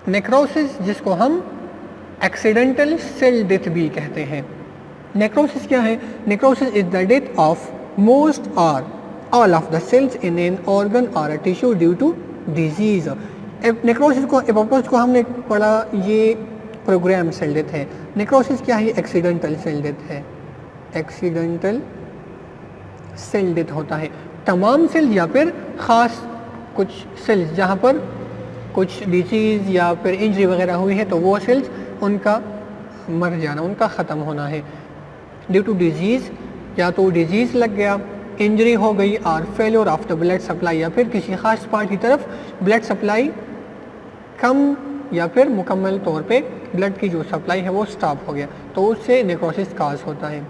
Necrosis जिसको हम accidental cell death भी कहते हैं। नेक्रोसिस क्या है? Necrosis is the death of most और all of the cells in an organ और a tissue due to disease. Necrosis को, एपोप्टोसिस को हमने पढ़ा, ये प्रोग्राम सेल डेथ है। नेक्रोसिस क्या है? एक्सीडेंटल सेल डेथ है। एक्सीडेंटल सेल डेथ होता है तमाम सेल या फिर ख़ास कुछ सेल्स जहाँ पर कुछ डिजीज़ या फिर इंजरी वगैरह हुई है तो वो सेल्स उनका मर जाना, उनका ख़त्म होना है ड्यू टू डिजीज़। या तो डिजीज़ लग गया, इंजरी हो गई, और failure of the blood supply, या फिर किसी ख़ास पार्ट की तरफ ब्लड सप्लाई कम या फिर मुकम्मल तौर पे ब्लड की जो सप्लाई है वो स्टॉप हो गया, तो उससे नेक्रोसिस काज होता है।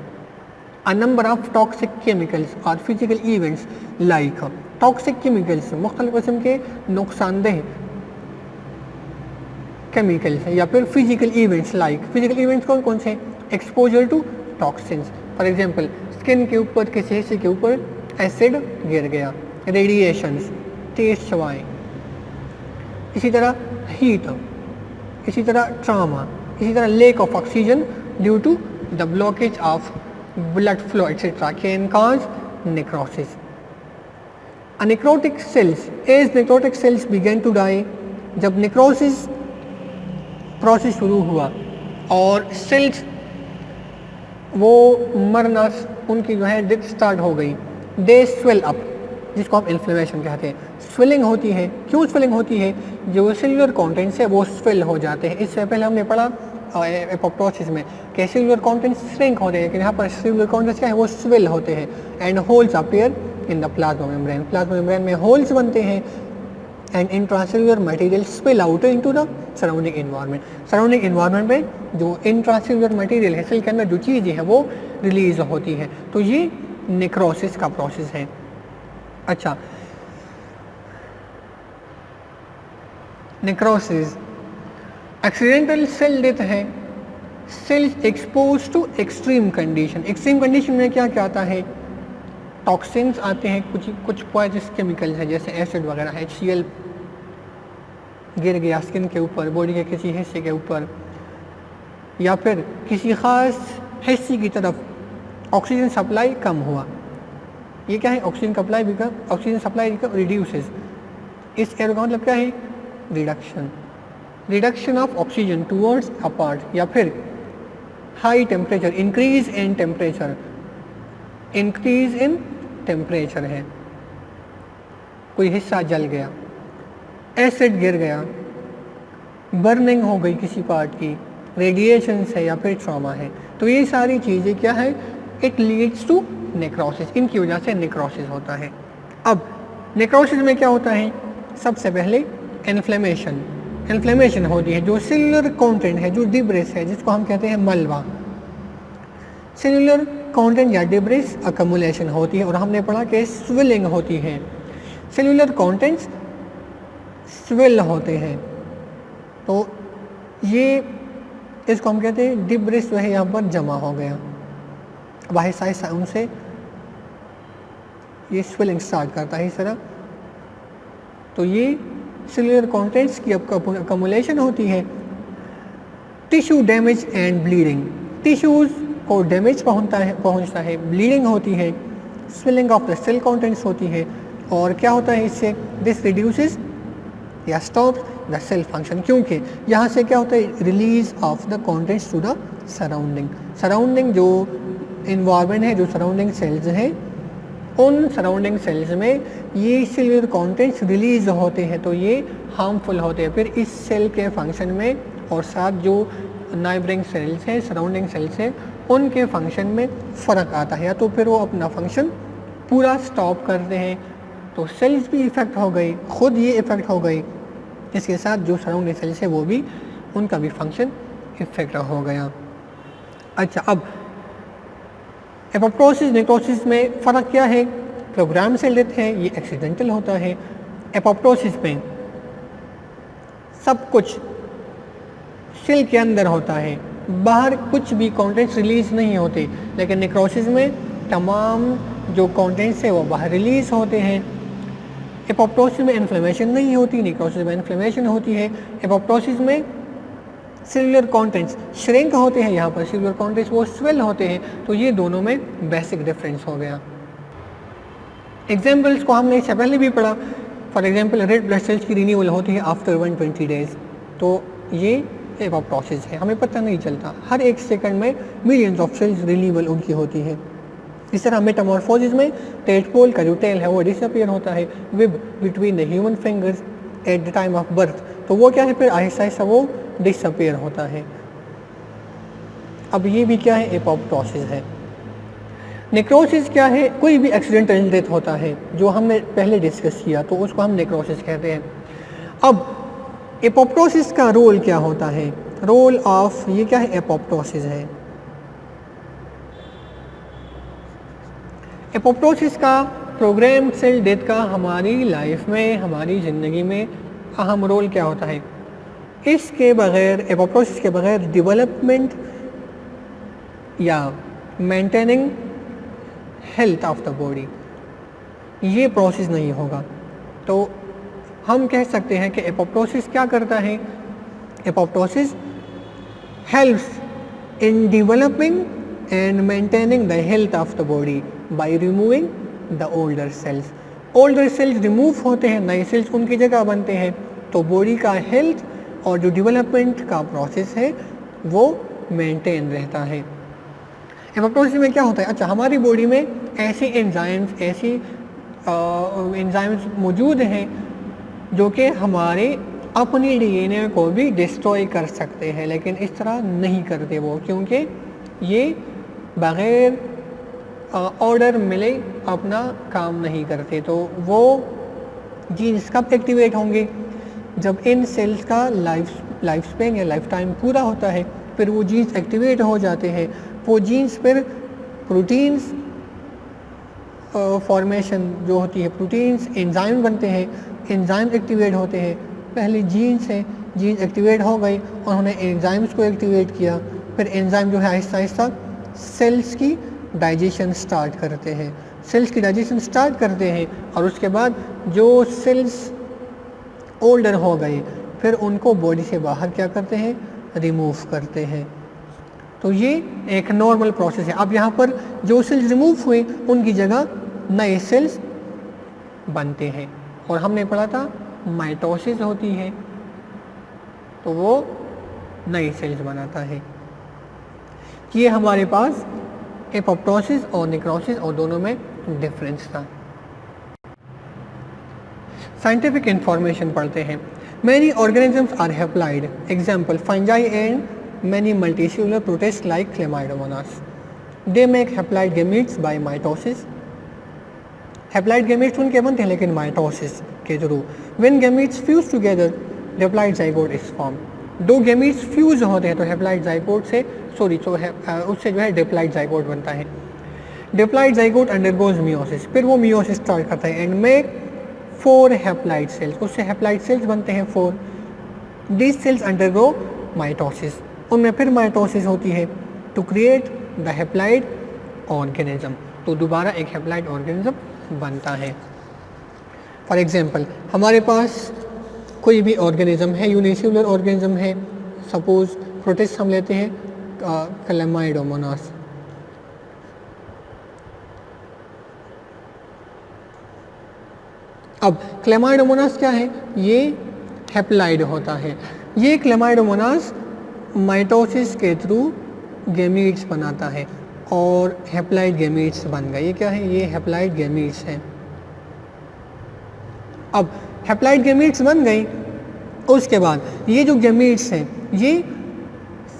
A number of toxic chemicals or physical events like toxic chemicals, मुख्तलिफ किस्म के नुकसानदेह केमिकल्स या फिर physical events like, physical events कौन कौन से? Exposure to toxins, for example skin के ऊपर किसी हिस्से के ऊपर एसिड गिर गया, रेडिएशंस, तेज हवाएं, इसी तरह हीट, इसी तरह ट्रामा, इसी तरह lack of oxygen due to the blockage of blood flow etc. can cause necrosis. A necrotic cells, as necrotic cells began to die, जब necrosis प्रोसेस शुरू हुआ और सेल्स वो मरना, उनकी जो है डेथ स्टार्ट हो गई, दे स्वेल अप, जिसको हम इन्फ्लेमेशन कहते हैं। स्वेलिंग होती है, क्यों स्वेलिंग होती है? जो सेलुलर कंटेंट्स है वो स्वेल हो जाते हैं। इससे पहले हमने पढ़ा एपोप्टोसिस में कि सेलुलर कंटेंट्स श्रिंक होते हैं, लेकिन यहाँ पर सेलुलर कंटेंट्स क्या है? वो स्वेल होते हैं। And holes appear in the plasma membrane, plasma membrane में होल्स बनते हैं। And intracellular material spill out into the surrounding environment, surrounding environment में जो इंट्रासेलुलर मटेरियल है, सेल के अंदर जो चीज़ें हैं वो रिलीज होती है, तो ये नेक्रोसिस का प्रोसेस है। अच्छा, नेक्रोसिस एक्सीडेंटल सेल डेथ है। Cells expose to extreme condition, extreme condition में क्या क्या आता है? टॉक्सिन्स आते हैं, कुछ पॉइजनस केमिकल्स हैं जैसे एसिड वगैरह, HCl गिर गया स्किन के ऊपर, बॉडी के किसी हिस्से के ऊपर, या फिर किसी ख़ास हिस्से की तरफ ऑक्सीजन सप्लाई कम हुआ, ये क्या है? Oxygen supply reduces. इस एरो का मतलब क्या है? Reduction of oxygen towards a part, या फिर high temperature, increase in temperature है, कोई हिस्सा जल गया, एसिड गिर गया, बर्निंग हो गई किसी पार्ट की, रेडिएशन है या फिर ट्रॉमा है, तो ये सारी चीज़ें क्या है? इट लीड्स टू नेक्रोसिस, इनकी वजह से नेक्रोसिस होता है। अब नेक्रोसिस में क्या होता है? सबसे पहले इन्फ्लेमेशन होती है, जो सेलुलर कंटेंट है, जो डिब्रिस है, जिसको हम कहते हैं मलबा, सेलुलर कंटेंट या डिब्रिस अकमुलेशन होती है। और हमने पढ़ा कि स्वेलिंग होती है, सेलुलर कंटेंट्स स्वेल होते हैं, तो ये इसको हम कहते हैं डिब्रिस जो है यहाँ पर जमा हो गया, वाहिद उनसे ये स्वेलिंग स्टार्ट करता है इस तरह, तो ये सेलुलर कंटेंट्स की अकमुलेशन होती है। Tissue damage and bleeding, tissues को डैमेज पहुंचता है, ब्लीडिंग होती है, swelling of the cell contents होती है, और क्या होता है इससे? दिस रिड्यूसेस या स्टॉप्स द सेल फंक्शन, क्योंकि यहाँ से क्या होता है? Release of the contents to the surrounding जो इन्वायरमेंट है, जो सराउंडिंग सेल्स हैं, उन सराउंडिंग सेल्स में ये सेलुलर कंटेंट्स रिलीज होते हैं, तो ये हार्मफुल होते हैं। फिर इस सेल के फंक्शन में और साथ जो नाइबरिंग सेल्स हैं, सराउंडिंग सेल्स हैं, उनके फंक्शन में फ़र्क आता है, या तो फिर वो अपना फंक्शन पूरा स्टॉप करते हैं, तो सेल्स भी इफ़ेक्ट हो गई, ख़ुद ये इफ़ेक्ट हो गई, इसके साथ जो सराउंडिंग सेल्स है वो भी, उनका भी फंक्शन इफ़ेक्ट हो गया। अच्छा, अब एपोप्टोसिस नेक्रोसिस में फ़र्क क्या है? प्रोग्राम सेल डेथ है, ये एक्सीडेंटल होता है। एपोप्टोसिस में सब कुछ सेल के अंदर होता है, बाहर कुछ भी कंटेंट्स रिलीज़ नहीं होते, लेकिन नेक्रोसिस में तमाम जो कंटेंट्स है वो बाहर रिलीज़ होते हैं। एपोप्टोसिस में इन्फ्लेमेशन नहीं होती, नेक्रोसिस में इन्फ्लेमेशन होती है। एपोप्टोसिस में सेलुलर कॉन्टेंट्स श्रिंक होते हैं, यहाँ पर सेलुलर कॉन्टेंट्स वो स्वेल होते हैं। तो ये दोनों में बेसिक डिफरेंस हो गया। एग्जाम्पल्स को हमने इससे पहले भी पढ़ा। For example red blood cells की रिन्यूअल होती है आफ्टर 120 डेज, तो ये एपोप्टोसिस है, हमें पता नहीं चलता। हर एक सेकंड में मिलियंस ऑफ सेल्स रिन्यूअल उनकी होती है। इस तरह मेटामॉर्फोसिस में टेडपोल का जो टेल है वो डिसअपियर होता है with between the human fingers at the time of birth, तो वो क्या है फिर आहिस्ता आहिस्ता वो डिसअपियर होता है। अब ये भी क्या है, एपोप्टोसिस है। नेक्रोसिस क्या है, कोई भी एक्सीडेंटल डेथ होता है जो हमने पहले डिस्कस किया, तो उसको हम नेक्रोसिस कहते हैं। अब एपोप्टोसिस का रोल क्या होता है, रोल ऑफ ये क्या है, एपोप्टोसिस है। एपोप्टोसिस का प्रोग्राम सेल डेथ का हमारी लाइफ में, हमारी ज़िंदगी में अहम रोल क्या होता है। इसके बगैर, एपोप्टोसिस के बगैर डेवलपमेंट या maintaining health of the body ये प्रोसेस नहीं होगा। तो हम कह सकते हैं कि एपोप्टोसिस क्या करता है, apoptosis helps in developing and maintaining the health of the body by removing the older cells. Older cells remove होते हैं, नए सेल्स उनकी जगह बनते हैं, तो बॉडी का हेल्थ और जो डेवलपमेंट का प्रोसेस है वो मेंटेन रहता है। एपोप्टोसिस में क्या होता है, अच्छा हमारी बॉडी में ऐसी एंजाइम्स मौजूद हैं जो कि हमारे अपने डीएनए को भी डिस्ट्रॉय कर सकते हैं, लेकिन इस तरह नहीं करते वो, क्योंकि ये बग़ैर ऑर्डर मिले अपना काम नहीं करते। तो वो जीन्स कब एक्टिवेट होंगे, जब इन सेल्स का लाइफ स्पेन या लाइफ टाइम पूरा होता है, फिर वो जीन्स एक्टिवेट हो जाते हैं। वो जीन्स फिर प्रोटीन्स फॉर्मेशन जो होती है, प्रोटीन्स एंजाइम बनते हैं, एंजाइम एक्टिवेट होते हैं। पहले जीन्स है, जीन्स एक्टिवेट हो गई, उन्होंने एंजाइम्स को एक्टिवेट किया, फिर एंजाइम जो है आहिस्ता आहिस्ता सेल्स की डाइजेशन स्टार्ट करते हैं, सेल्स की डाइजेशन स्टार्ट करते हैं, और उसके बाद जो सेल्स ओल्डर हो गए फिर उनको बॉडी से बाहर क्या करते हैं, रिमूव करते हैं। तो ये एक नॉर्मल प्रोसेस है। अब यहाँ पर जो सेल्स रिमूव हुए उनकी जगह नए सेल्स बनते हैं, और हमने पढ़ा था माइटोसिस होती है तो वो नए सेल्स बनाता है। ये हमारे पास एपोप्टोसिस और नेक्रोसिस और दोनों में डिफरेंस था। साइंटिफिक इंफॉर्मेशन पढ़ते हैं। Many organisms are haploid, example fungi and many multicellular protists like Chlamydomonas. They make haplite gametes by mitosis. Haplite gametes उनके बनते हैं लेकिन mitosis के through. When gametes fuse together, haplite zygote is formed. दो gametes fuse होते हैं तो haplite zygote से उससे जो है diploid zygote बनता है। Diploid zygote undergoes meiosis, फिर वो meiosis स्टार्ट करता है and make 4 haplite cells, उससे haplite cells बनते हैं 4. These cells undergo mitosis, उनमें फिर माइटोसिस होती है to create the haploid organism, तो दोबारा एक हैप्लाइड ऑर्गेनिज्म बनता है। फॉर एग्जांपल हमारे पास कोई भी ऑर्गेनिज्म है, यूनिसेलुलर ऑर्गेनिज्म है, सपोज प्रोटिस्ट हम लेते हैं क्लैमाइडोमोनास। अब क्लैमाइडोमोनास क्या है, ये हैप्लाइड होता है। ये क्लैमाइडोमोनास माइटोसिस के थ्रू गैमीट्स बनाता है और हैप्लाइड गैमीट्स बन गए। ये क्या है, ये हैप्लाइड गैमीट्स हैं। अब हैप्लाइड गैमीट्स बन गई, उसके बाद ये जो गैमीट्स हैं ये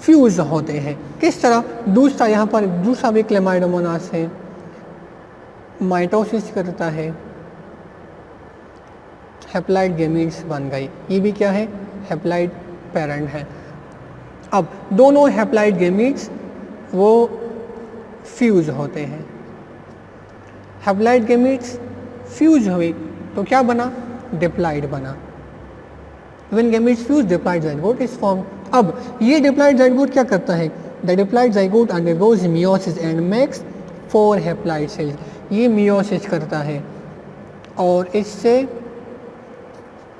फ्यूज होते हैं। किस तरह, दूसरा यहाँ पर दूसरा भी क्लैमाइडोमोनास है, माइटोसिस करता है, हैप्लाइड गैमीट्स बन गई। ये भी क्या है, हैप्लाइड पेरेंट है। अब दोनों हैप्लाइड गैमीट्स वो फ्यूज होते हैं। हैप्लाइड गैमीट्स फ्यूज हुए तो क्या बना, डिप्लॉइड बना। When gametes fuse diploid zygote is form. अब ये डिप्लॉइड ज़ाइगोट क्या करता है, the diploid zygote undergoes meiosis and makes 4 haploid cells. ये मियोसिस करता है और इससे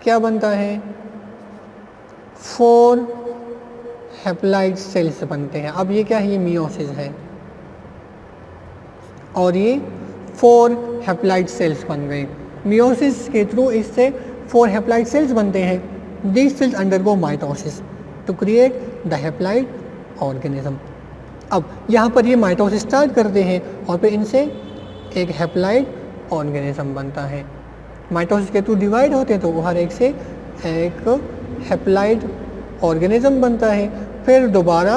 क्या बनता है, 4 हैप्लॉइड सेल्स बनते हैं। अब ये क्या है, ये मियोसिस है और ये 4 हैप्लॉइड सेल्स बन गए। मियोसिस के थ्रू इससे 4 हैप्लॉइड सेल्स बनते हैं। These cells undergo mitosis to create the haploid organism. अब यहाँ पर ये माइटोसिस स्टार्ट करते हैं और फिर इनसे एक हैप्लॉइड ऑर्गेनिज्म बनता है। माइटोसिस के थ्रू डिवाइड होते हैं तो हर एक से एक हैप्लॉइड ऑर्गेनिज्म बनता है। फिर दोबारा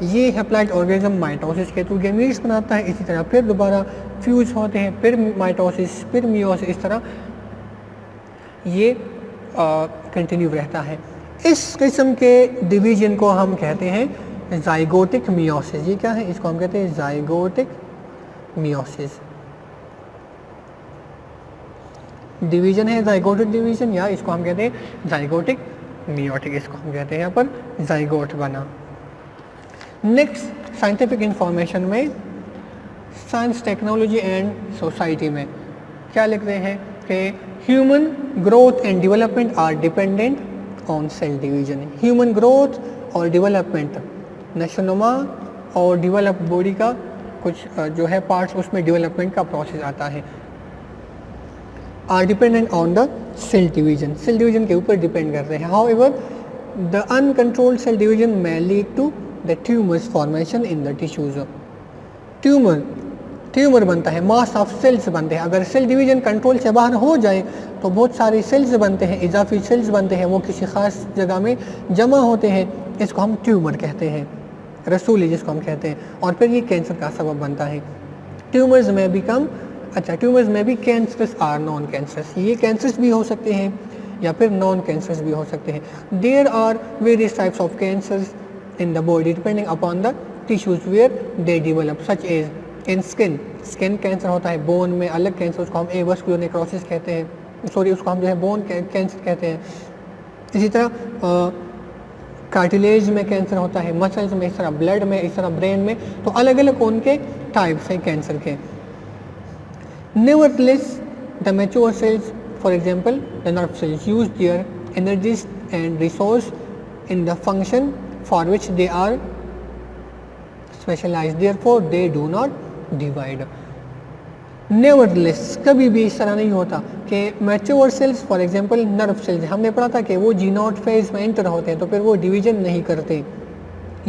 ये हैप्लॉइड ऑर्गेनिज्म माइटोसिस के थ्रू गैमीट्स बनाता है। इसी तरह फिर दोबारा फ्यूज होते हैं, फिर माइटोसिस, फिर मियोसिस, इस तरह ये कंटिन्यू रहता है। इस किस्म के डिवीजन को हम कहते हैं जाइगोटिक मियोसिस। ये क्या है, इसको हम कहते हैं जाइगोटिक मियोसिस। डिवीजन है जाइगोटिक डिवीजन, या इसको हम कहते हैं जाइगोटिक मियोटिक, इसको हम कहते हैं यहाँ पर जाइगोट बना। नेक्स्ट साइंटिफिक इंफॉर्मेशन में साइंस, टेक्नोलॉजी एंड सोसाइटी में क्या लिख रहे हैं कि human growth and development are dependent on cell division. Human growth और डेवलपमेंट, नशोनुमा और डेवलप बॉडी का कुछ जो है पार्ट्स, उसमें डेवलपमेंट का प्रोसेस आता है, are dependent on the cell division. Cell division के ऊपर डिपेंड करते हैं। However the uncontrolled cell division may lead to the tumors formation in the tissues। Tumour बनता है, मास ऑफ सेल्स बनते हैं। अगर सेल डिवीजन कंट्रोल से बाहर हो जाए तो बहुत सारे सेल्स बनते हैं, इजाफी सेल्स बनते हैं, वो किसी ख़ास जगह में जमा होते हैं, इसको हम ट्यूमर कहते हैं, रसूली जिसको हम कहते हैं, और फिर ये कैंसर का सबब बनता है। ट्यूमर्स में बिकम ट्यूमर्स में भी कैंसरस आर नॉन कैंसरस, ये कैंसरस भी हो सकते हैं या फिर नॉन कैंसरस भी हो सकते हैं। There are various types of cancers in the body depending upon the tissues where they develop, such as in skin cancer होता है, बोन में अलग कैंसर, उसको हम एवास्कुलर नेक्रोसिस कहते हैं, सॉरी उसको हम जो है बोन कैंसर कहते हैं। इसी तरह कार्टिलेज में कैंसर होता है, मसल्स में, इस तरह ब्लड में, इस तरह ब्रेन में, तो अलग अलग उनके टाइप्स हैं कैंसर के। Nevertheless, the mature cells, for example, the nerve cells, use their energies and resource in the function for which they are specialized. Therefore, they do not divide. Nevertheless, कभी भी इस तरह नहीं होता कि mature cells, for example, nerve cells, हमने पढ़ा था कि वो जीनोट फेज में एंटर होते हैं तो फिर वो डिवीजन नहीं करते।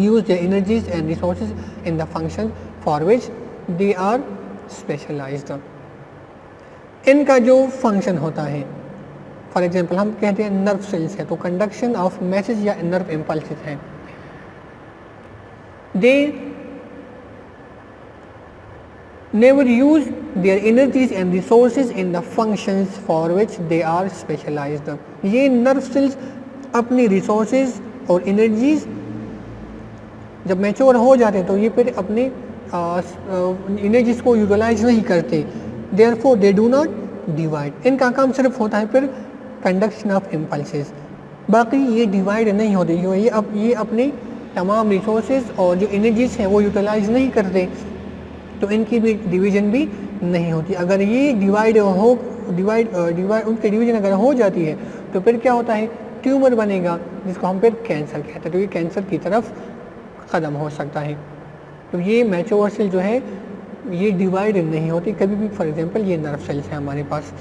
Use their energies and resources in the function for which they are specialized. इनका जो फंक्शन होता है, फॉर एग्जांपल हम कहते हैं नर्व सेल्स है, तो कंडक्शन ऑफ मैसेज या नर्व इम्पल्सेस है। They never use their energies and resources in the functions for which they are specialised. ये नर्व सेल्स अपनी रिसोर्सेज और एनर्जीज जब मैच्योर हो जाते हैं तो ये फिर अपनी एनर्जीज को यूटिलाइज नहीं करते। Therefore, they do not divide. इनका काम सिर्फ होता है फिर कंडक्शन ऑफ इम्पल्सेस, बाकी ये डिवाइड नहीं होते। ये अपने तमाम रिसोर्सेज और जो एनर्जीज हैं वो यूटिलाइज नहीं करते, तो इनकी भी डिवीजन भी नहीं होती। अगर ये डिवाइड उनकी डिवीजन अगर हो जाती है तो फिर क्या होता है, ट्यूमर बनेगा जिसको हम फिर कैंसर कहते हैं, तो ये कैंसर की तरफ ख़त्म हो सकता है। तो ये मैच्योर सेल जो है ये डिवाइड नहीं होती कभी भी। फॉर एग्जांपल ये नर्व सेल्स है हमारे पास।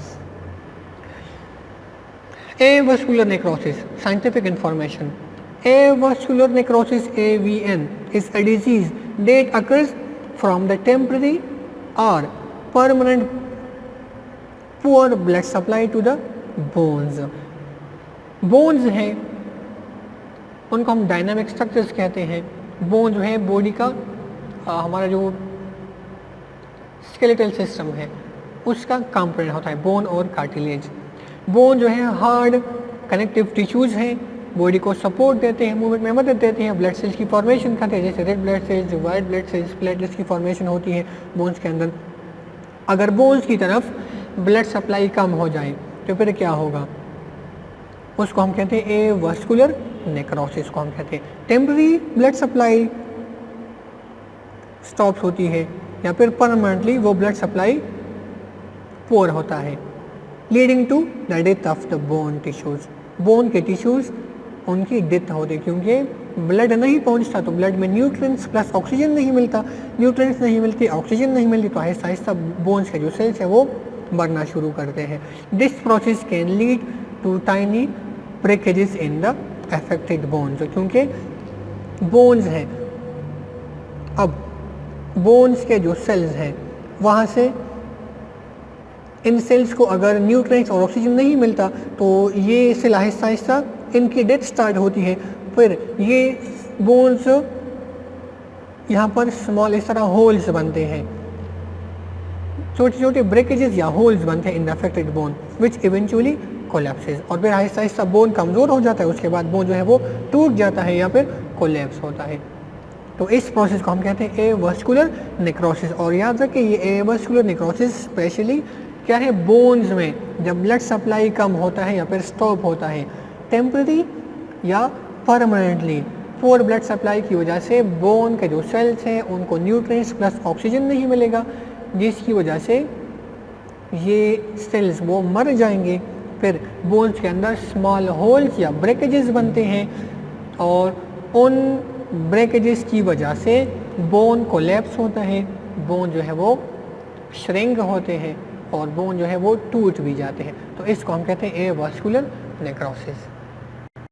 Avascular necrosis, scientific information. Avascular necrosis AVN is a disease that occurs from the temporary or permanent poor blood supply to the bones. Bones हैं उनको हम डायनामिक स्ट्रक्चर्स कहते हैं। बोन जो है बॉडी का हमारा जो स्केलेटल सिस्टम है उसका कंपोनेंट होता है, बोन और कार्टिलेज। बोन जो है हार्ड कनेक्टिव टिश्यूज हैं, बॉडी को सपोर्ट देते हैं, मूवमेंट में मदद देते हैं, ब्लड सेल्स की फॉर्मेशन करते हैं, जैसे red blood cells, white blood cells, platelets की फॉर्मेशन होती है बोन्स के अंदर। अगर बोन्स की तरफ ब्लड सप्लाई कम हो जाए तो फिर क्या होगा, उसको हम कहते हैं एवास्कुलर नेक्रोसिस को हम कहते हैं। टेम्पररी ब्लड सप्लाई स्टॉप्स होती है या फिर परमानेंटली वो ब्लड सप्लाई पोर होता है, leading to the death of the bone tissues. Bone के टिश्यूज़ उनकी डेथ होती है, क्योंकि ब्लड नहीं पहुंचता, तो ब्लड में न्यूट्रिएंट्स प्लस ऑक्सीजन नहीं मिलता, न्यूट्रिएंट्स नहीं मिलती, ऑक्सीजन नहीं मिलती, तो आहिस्ता आहिस्ता बोन्स के जो सेल्स है वो मरना शुरू करते हैं। This process can lead to tiny breakages in the affected bones, क्योंकि बोन्स हैं, अब बोन्स के जो सेल्स हैं वहाँ से इन सेल्स को अगर न्यूट्रिएंट्स और ऑक्सीजन नहीं मिलता तो ये सेल आहिस्ता आहिस्ता इनकी डेथ स्टार्ट होती है। फिर ये बोन्स यहाँ पर स्मॉल इस तरह होल्स बनते हैं, छोटे छोटे ब्रेकेजेस या होल्स बनते हैं इन the affected bone which eventually collapses, और फिर आहिस्ता आहिस्ता बोन कमज़ोर हो जाता है, उसके बाद बोन जो है वो टूट जाता है या फिर कोलैप्स होता है। तो इस प्रोसेस को हम कहते हैं एवस्कुलर नेक्रोसिस। और याद रखें ये एवस्कुलर नेक्रोसिस स्पेशली क्या है, बोन्स में जब ब्लड सप्लाई कम होता है या फिर स्टॉप होता है टेम्पररी या परमानेंटली, पुअर ब्लड सप्लाई की वजह से बोन के जो सेल्स हैं उनको न्यूट्रिएंट्स प्लस ऑक्सीजन नहीं मिलेगा, जिसकी वजह से ये सेल्स वो मर जाएंगे। फिर बोन्स के अंदर स्मॉल होल्स या ब्रेकेजेस बनते हैं और उन ब्रेकेजेस की वजह से बोन कोलैप्स होता है, बोन जो है वो श्रिंक होते हैं और बोन जो है वो टूट भी जाते हैं। तो इसको हम कहते हैं एवस्कुलर नेक्रोसिस।